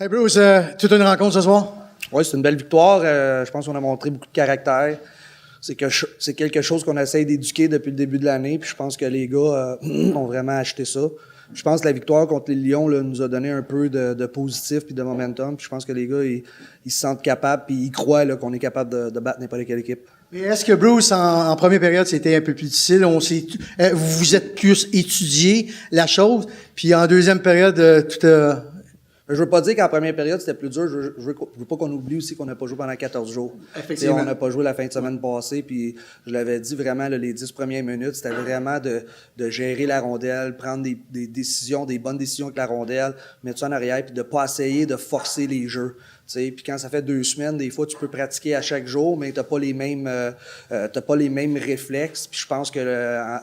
Hey Bruce, toute une rencontre ce soir? Oui, c'est une belle victoire. Je pense qu'on a montré beaucoup de caractère. C'est quelque chose qu'on essaie d'éduquer depuis le début de l'année. Puis je pense que les gars ont vraiment acheté ça. Je pense que la victoire contre les Lions là, nous a donné un peu de positif puis de momentum. Puis je pense que les gars, ils se sentent capables puis ils croient là, qu'on est capable de battre n'importe quelle équipe. Mais est-ce que Bruce, en première période, c'était un peu plus difficile? Vous êtes plus étudié la chose, puis en deuxième période, Je veux pas dire qu'en première période, c'était plus dur. Je veux pas qu'on oublie aussi qu'on n'a pas joué pendant 14 jours. Effectivement. On n'a pas joué la fin de semaine passée, puis je l'avais dit vraiment, là, les 10 premières minutes, c'était vraiment de gérer la rondelle, prendre des décisions, des bonnes décisions avec la rondelle, mettre ça en arrière, puis de pas essayer de forcer les jeux. Puis quand ça fait 2 semaines, des fois, tu peux pratiquer à chaque jour, mais t'as pas les mêmes réflexes. Puis je pense que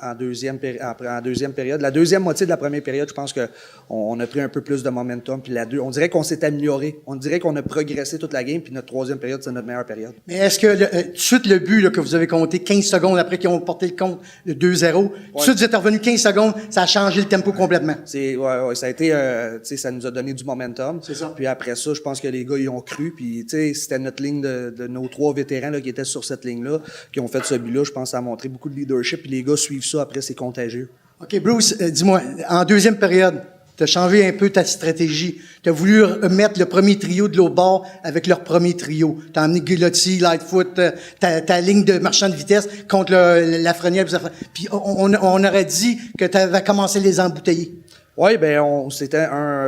en deuxième période, la deuxième moitié de la première période, je pense que on a pris un peu plus de momentum. Puis on dirait qu'on s'est amélioré. On dirait qu'on a progressé toute la game. Puis notre troisième période, c'est notre meilleure période. Mais est-ce que tout de suite le but là, que vous avez compté 15 secondes après qu'ils ont porté le compte de 2-0, tout de suite vous êtes revenu 15 secondes, ça a changé le tempo complètement. Ouais, ça a été, ça nous a donné du momentum. C'est ça. Puis après ça, je pense que les gars ils ont cru. Puis c'était notre ligne de nos 3 vétérans là, qui étaient sur cette ligne-là, qui ont fait ce but-là. Je pense que ça a montré beaucoup de leadership. Puis les gars suivent ça. Après, c'est contagieux. OK, Bruce, dis-moi, en deuxième période, tu as changé un peu ta stratégie. Tu as voulu mettre le premier trio de l'autre bord avec leur premier trio. Tu as emmené Guilotti, Lightfoot, ta ligne de marchand de vitesse contre Lafrenière. Puis on aurait dit que tu avais commencé à les embouteiller. Oui,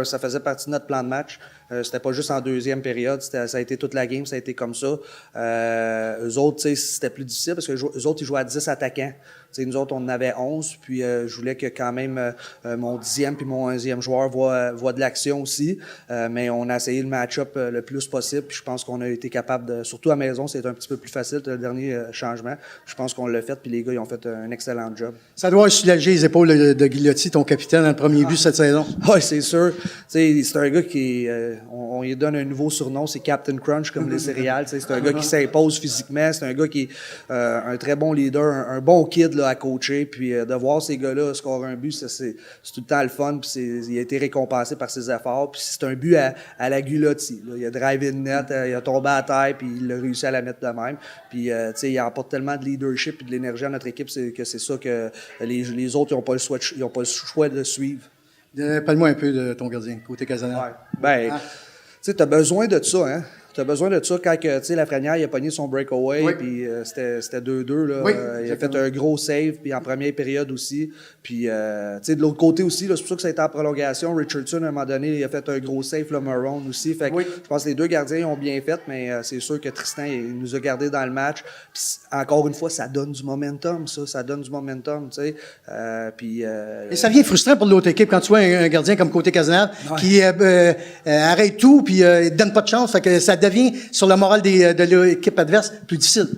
ça faisait partie de notre plan de match. C'était pas juste en deuxième période, ça a été toute la game, ça a été comme ça. Eux autres, c'était plus difficile parce que eux autres, ils jouaient à 10 attaquants. Nous autres, on en avait 11, puis je voulais que quand même mon 10e puis mon 11e joueur voient de l'action aussi. Mais on a essayé le match-up le plus possible, puis je pense qu'on a été capable surtout à la maison, c'était un petit peu plus facile, le dernier changement. Je pense qu'on l'a fait, puis les gars, ils ont fait un excellent job. Ça doit soulager les épaules de Guilotti, ton capitaine, dans le premier but cette saison. Oui, c'est sûr. C'est un gars qui on lui donne un nouveau surnom, c'est Captain Crunch comme les céréales. C'est un gars qui s'impose physiquement, c'est un gars qui est un très bon leader, un bon kid là, à coacher. Puis de voir ces gars-là scorer un but, c'est tout le temps le fun. Puis il a été récompensé par ses efforts. Puis c'est un but à la Guilotti. Là. Il a drivé une net, il a tombé à terre, puis il a réussi à la mettre de même. Puis il apporte tellement de leadership et de l'énergie à notre équipe, que c'est ça que les autres, ils n'ont pas le choix de suivre. Parle-moi un peu de ton gardien, côté Casanel. Ouais. Tu sais, t'as besoin de ça, hein. T'as besoin de ça quand Lafrenière, il a pogné son breakaway, puis c'était 2-2, là. Oui, il a fait un gros save, puis en première période aussi. Puis, tu sais, de l'autre côté aussi, là, c'est pour ça que ça a été en prolongation. Richardson, à un moment donné, il a fait un gros save, là, Marone aussi. Fait que je pense que les deux gardiens ont bien fait, mais c'est sûr que Tristan, il nous a gardés dans le match. Puis, encore une fois, ça donne du momentum, ça. Ça donne du momentum, tu sais. Et ça vient frustrant pour l'autre équipe quand tu vois un gardien comme côté Casanel qui arrête tout, puis il donne pas de chance. Fait que ça devient, sur le moral de l'équipe adverse, plus difficile.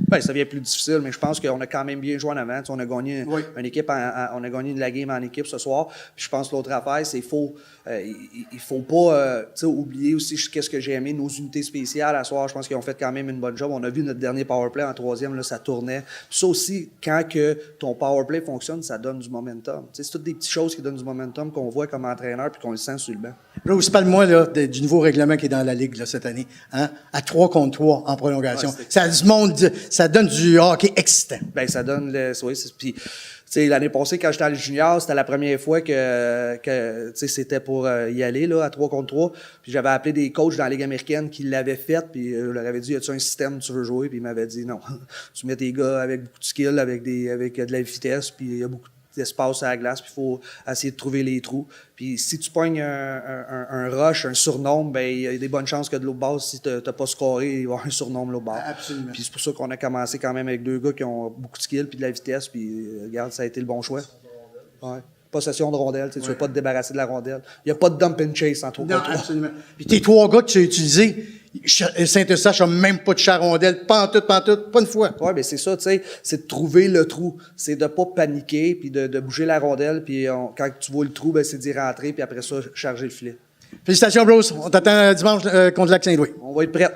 Ben, ça devient plus difficile, mais je pense qu'on a quand même bien joué en avant. On a gagné une équipe, on a gagné la game en équipe ce soir. Puis je pense que l'autre affaire, c'est il faut pas oublier aussi qu'est-ce que j'ai aimé, nos unités spéciales à soir. Je pense qu'ils ont fait quand même une bonne job. On a vu notre dernier powerplay en troisième, là, ça tournait. Puis ça aussi, quand que ton powerplay fonctionne, ça donne du momentum. C'est toutes des petites choses qui donnent du momentum qu'on voit comme entraîneur puis qu'on le sent sur le banc. Rose, parle-moi là, du nouveau règlement qui est dans la Ligue là, cette année, hein? À 3 contre 3 en prolongation. Ça donne du hockey excitant. Ben, ça donne puis, tu sais, l'année passée, quand j'étais à junior, c'était la première fois que tu sais, c'était pour y aller, là, à 3 contre 3. Puis j'avais appelé des coachs dans la Ligue américaine qui l'avaient fait, puis je leur avais dit, y a-tu un système que tu veux jouer? Puis ils m'avaient dit, non. Tu mets tes gars avec beaucoup de skill, avec de la vitesse, puis il y a beaucoup d'espace à la glace, puis il faut essayer de trouver les trous. Puis si tu pognes un rush, un surnombre, ben il y a des bonnes chances que de l'autre base, si tu n'as pas scoré, il va y avoir un surnombre l'autre base. Absolument. Puis c'est pour ça qu'on a commencé quand même avec 2 gars qui ont beaucoup de skill puis de la vitesse, puis regarde, ça a été le bon choix. Ouais. Possession de rondelle, tu ne veux pas te débarrasser de la rondelle. Il n'y a pas de dump and chase en 3 contre 3. Absolument. Puis tes 3 gars que tu as utilisés, Saint-Eustache n'a même pas de charondelle, pas en tout, pas une fois. Oui, bien c'est ça, tu sais, c'est de trouver le trou. C'est de ne pas paniquer, puis de bouger la rondelle, puis quand tu vois le trou, ben, c'est d'y rentrer, puis après ça, charger le filet. Félicitations, Bruce. On t'attend dimanche contre Lac-Saint-Louis. On va être prêts.